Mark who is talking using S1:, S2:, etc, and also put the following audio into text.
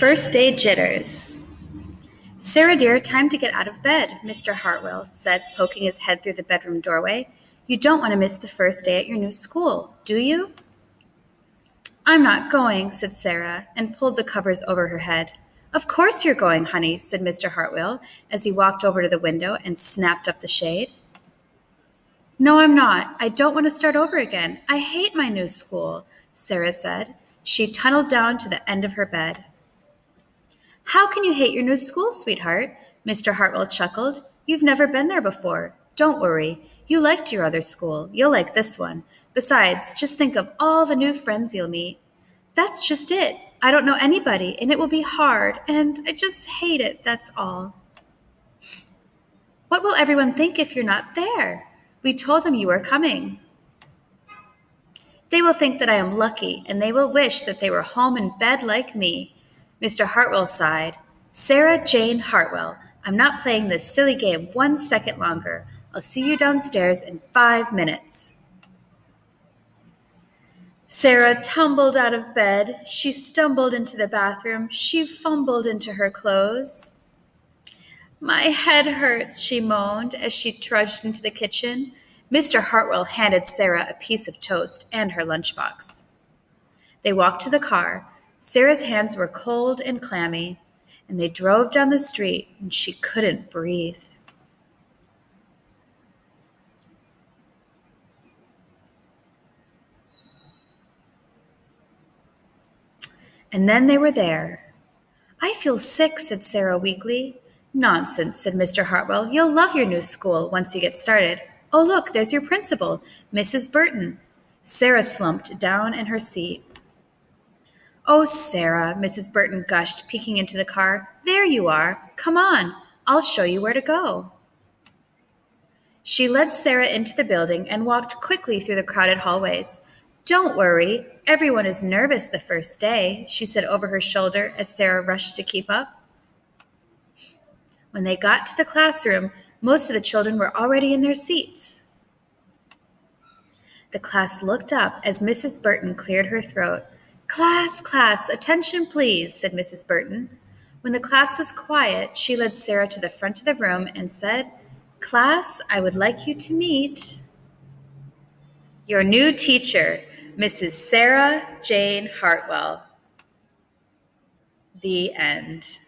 S1: First day jitters. Sarah dear, time to get out of bed, Mr. Hartwell said, poking his head through the bedroom doorway. You don't want to miss the first day at your new school, do you? I'm not going, said Sarah, and pulled the covers over her head. Of course you're going, honey, said Mr. Hartwell, as he walked over to the window and snapped up the shade. No, I'm not. I don't want to start over again. I hate my new school, Sarah said. She tunneled down to the end of her bed. How can you hate your new school, sweetheart? Mr. Hartwell chuckled. You've never been there before. Don't worry. You liked your other school. You'll like this one. Besides, just think of all the new friends you'll meet. That's just it. I don't know anybody, and it will be hard, and I just hate it, that's all. What will everyone think if you're not there? We told them you were coming. They will think that I am lucky, and they will wish that they were home in bed like me. Mr. Hartwell sighed. Sarah Jane Hartwell, I'm not playing this silly game 1 second longer. I'll see you downstairs in 5 minutes. Sarah tumbled out of bed. She stumbled into the bathroom. She fumbled into her clothes. My head hurts, she moaned as she trudged into the kitchen. Mr. Hartwell handed Sarah a piece of toast and her lunchbox. They walked to the car. Sarah's hands were cold and clammy, and they drove down the street, and she couldn't breathe. And then they were there. I feel sick, said Sarah weakly. Nonsense, said Mr. Hartwell. You'll love your new school once you get started. Oh, look, there's your principal, Mrs. Burton. Sarah slumped down in her seat. Oh, Sarah, Mrs. Burton gushed, peeking into the car. There you are. Come on. I'll show you where to go. She led Sarah into the building and walked quickly through the crowded hallways. Don't worry. Everyone is nervous the first day, she said over her shoulder as Sarah rushed to keep up. When they got to the classroom, most of the children were already in their seats. The class looked up as Mrs. Burton cleared her throat. Class, attention please, said Mrs. Burton. When the class was quiet, she led Sarah to the front of the room and said, Class, I would like you to meet your new teacher, Mrs. Sarah Jane Hartwell. The end.